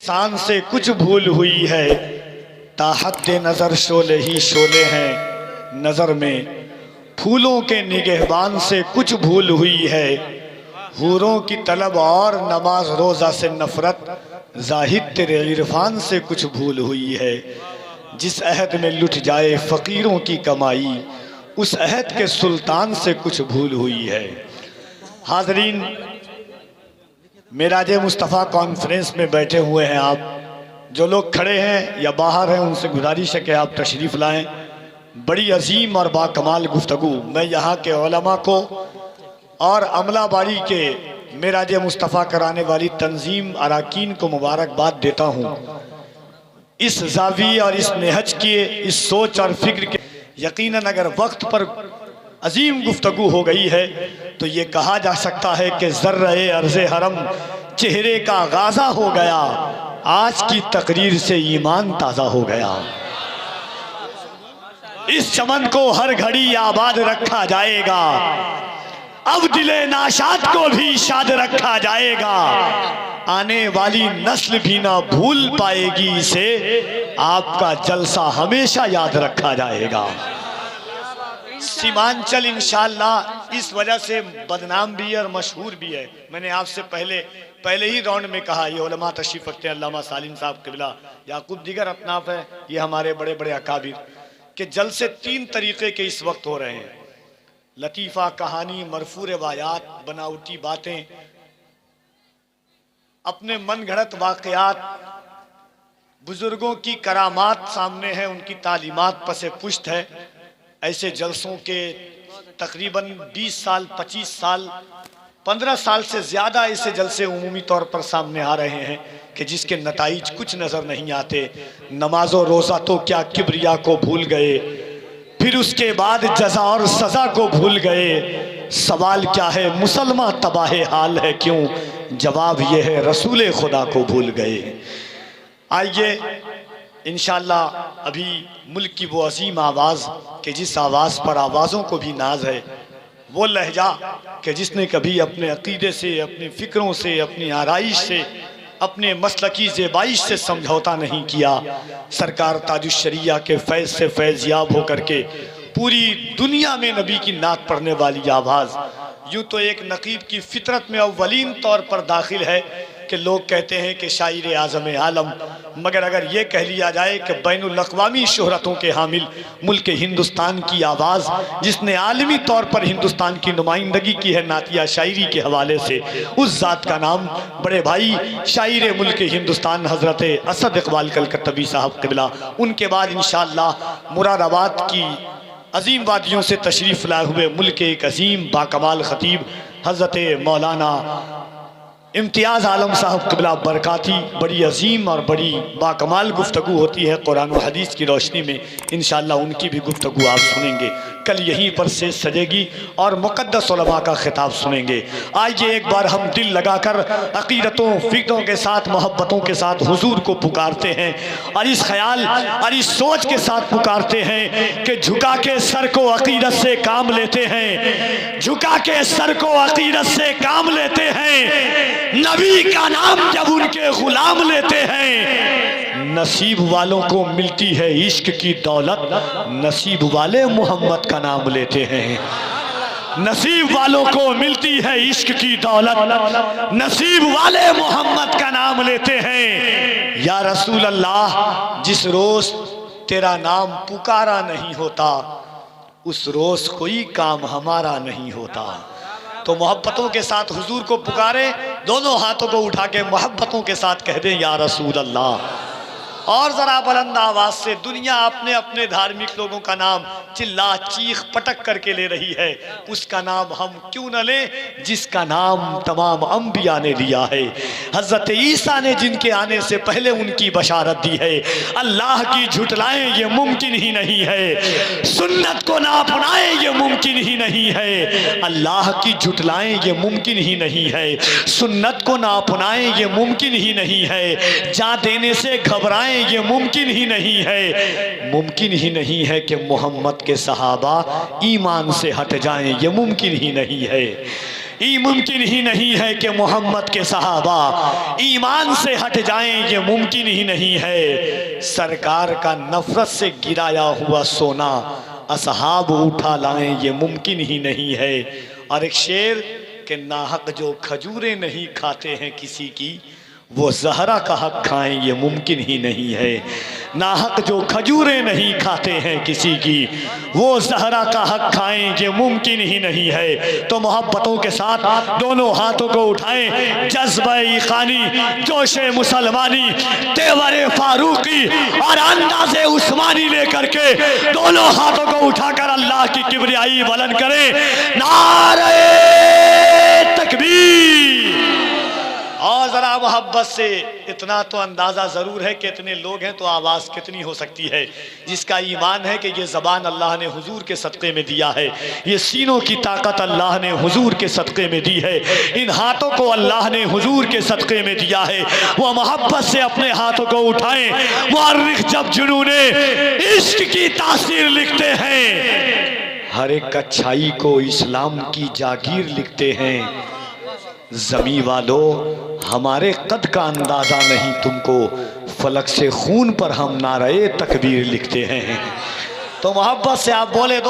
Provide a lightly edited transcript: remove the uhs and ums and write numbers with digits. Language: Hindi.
इंसान से कुछ भूल हुई है, ताहत नज़र शोले ही शोले हैं नज़र में। फूलों के निगहबान से कुछ भूल हुई है, हूरों की तलब और नमाज रोज़ा से नफ़रत। जाहिद तेरे इरफान से कुछ भूल हुई है, जिस अहद में लुट जाए फ़कीरों की कमाई, उस अहद के सुल्तान से कुछ भूल हुई है। हाज़रीन, मेराज मुस्तफ़ा कॉन्फ्रेंस में बैठे हुए हैं आप, जो लोग खड़े हैं या बाहर हैं, उनसे गुजारिश है कि आप तशरीफ़ लाएं। बड़ी अजीम और बाकमाल गुफ्तगू मैं यहाँ के उलमा को और अमला बाड़ी के मेराज मुस्तफ़ा कराने वाली तंजीम अराकीन को मुबारकबाद देता हूँ। इस ज़ावी और इस नेहज के, इस सोच और फिक्र के, यकीनन अगर वक्त पर अजीम गुफ्तगू हो गई है तो ये कहा जा सकता है कि ज़र्रे अर्ज़े हरम चेहरे का गाज़ा हो गया, आज की तकरीर से ईमान ताज़ा हो गया। इस चमन को हर घड़ी आबाद रखा जाएगा, अब दिले नाशाद को भी शाद रखा जाएगा। आने वाली नस्ल भी ना भूल पाएगी इसे, आपका जलसा हमेशा याद रखा जाएगा। सीमांचल इंशाअल्लाह इस वजह से बदनाम भी है और मशहूर भी है। मैंने आपसे पहले ही राउंड में कहा, ये उलमा तशरीफ रखते हैं, अल्लामा सालिम साहब क़िबला, याकूब दीगर अतनाफ है, ये हमारे बड़े बड़े अकाबिर के जलसे तीन तरीके के इस वक्त हो रहे हैं। लतीफ़ा, कहानी, मरफू रवायात, बनावटी बातें, अपने मन घड़त वाक़यात, बुजुर्गों की करामात सामने है, उनकी तालीमात पसे पुश्त है। ऐसे जलसों के तकरीबन 20 साल, 25 साल, 15 साल से ज़्यादा ऐसे जलसे उमूमी तौर पर सामने आ रहे हैं कि जिसके नताइज कुछ नज़र नहीं आते। नमाज और रोज़ा तो क्या किब्रिया को भूल गए, फिर उसके बाद जज़ा और सज़ा को भूल गए। सवाल क्या है, मुसलमान तबाह हाल है क्यों? जवाब यह है, रसूल खुदा को भूल गए। आइए इंशाअल्लाह, अभी मुल्क की वो अजीम आवाज़ कि जिस आवाज़ पर आवाज़ों को भी नाज है, वो लहजा कि जिसने कभी अपने अकीदे से, अपनी फ़िक्रों से, अपनी आराइश से, अपने मसलकी ज़ेबाइश से समझौता नहीं किया। सरकार ताजुश्शरिया के फैज़ से फैज़याब होकर के पूरी दुनिया में नबी की नात पढ़ने वाली आवाज़, यूँ तो एक नकीब की फ़ितरत में अव्वलीन तौर पर दाखिल है कि लोग कहते हैं कि शायर आज़म आलम, मगर अगर ये कह लिया जाए कि बैनुल अक़वामी शोहरतों के हामिल मुल्क हिंदुस्तान की आवाज़, जिसने आलमी तौर पर हिंदुस्तान की नुमाइंदगी की है नातिया शायरी के हवाले से, उस ज़ात का नाम बड़े भाई शायर मुल्क हिंदुस्तान हज़रत असद इक़बाल कलकत्तवी साहब क़िबला। उनके बाद इंशाअल्लाह मुरादाबाद की अजीम वादियों से तशरीफ़ लाए हुए मुल्क के एक अजीम बाकमाल ख़तीब हज़रत मौलाना इम्तियाज़ आलम साहब क़िबला बरकाती, बड़ी अजीम और बड़ी बाकमाल गुफ्तगू होती है कुरान और हदीस की रोशनी में। इंशाअल्लाह उनकी भी गुफ्तगू आप सुनेंगे। कल यहीं पर से सजेगी और मुक़द्दस उलमा का खिताब सुनेंगे। आइए एक बार हम दिल लगाकर अक़ीदतों, फ़िक्रों के साथ, मोहब्बतों के साथ हुजूर को पुकारते हैं और इस ख्याल और इस सोच के साथ पुकारते हैं कि झुका के सर को अक़ीदत से काम लेते हैं, झुका के सर को अक़ीदत से काम लेते हैं। नबी का नाम जब उनके गुलाम लेते हैं, नसीब वालों को मिलती है इश्क की दौलत, नसीब वाले मोहम्मद का नाम लेते हैं। नसीब वालों को मिलती है इश्क की दौलत, नसीब वाले मोहम्मद का नाम लेते हैं। या रसूल अल्लाह, जिस रोज़ तेरा नाम पुकारा नहीं होता, उस रोज़ कोई काम हमारा नहीं होता। तो मोहब्बतों के साथ हुजूर को पुकारे, दोनों हाथों को उठा के मोहब्बतों के साथ कह दें या रसूल अल्लाह। और ज़रा बुलंद आवाज़ से दुनिया अपने अपने धार्मिक लोगों का नाम चिल्ला चीख पटक करके ले रही है, उसका नाम हम क्यों न लें जिसका नाम तमाम अंबिया ने लिया है। हज़रत ईसा ने जिनके आने से पहले उनकी बशारत दी है। अल्लाह की झुटलाएं ये मुमकिन ही नहीं है, सुन्नत को ना अपनाएं ये मुमकिन ही नहीं है। अल्लाह की झुटलाएं ये मुमकिन ही नहीं है, सुन्नत को ना अपनाएं ये मुमकिन ही नहीं है। जा देने से घबराएं ये मुमकिन ही नहीं है, मुमकिन ही नहीं है कि मोहम्मद के सहाबा ईमान से हट जाएं, ये मुमकिन ही नहीं है। ये मुमकिन ही नहीं है कि मोहम्मद के सहाबा ईमान से हट जाएं, ये मुमकिन ही नहीं है। सरकार का नफरत से गिराया हुआ सोना असहाब उठा लाएं, ये मुमकिन ही नहीं है। और एक शेर के नाहक जो खजूरें नहीं खाते हैं किसी की, वो ज़हरा का हक खाएं, ये मुमकिन ही नहीं है। नाहक जो खजूरें नहीं खाते हैं किसी की, वो ज़हरा का हक खाएं, ये मुमकिन ही नहीं है। तो मोहब्बतों के साथ दोनों हाथों को उठाएं, जज्बे ईखानी, जोशे मुसलमानी, तेवरे फारूकी और अंदाज़े उस्मानी लेकर के दोनों हाथों को उठाकर अल्लाह की किबरियाई बुलंद करें। नारे तकबीर। और ज़रा मोहब्बत से इतना तो अंदाज़ा ज़रूर है कि इतने लोग हैं तो आवाज़ कितनी हो सकती है। जिसका ईमान है कि ये ज़बान अल्लाह ने हुजूर के सदक़े में दिया है, ये सीनों की ताकत अल्लाह ने हुजूर के सदक़े में दी है, इन हाथों को अल्लाह ने हुजूर के सदक़े में दिया है, वो मोहब्बत से अपने हाथों को उठाएं। मुअर्रिख़ जब जुनूने इश्क की तासीर लिखते हैं, हर एक अच्छाई को इस्लाम की जागीर लिखते हैं। ज़मी वालों, हमारे कद का अंदाज़ा नहीं तुमको, फलक से खून पर हम नारे तकबीर लिखते हैं। तो मोहब्बत से आप बोले दो।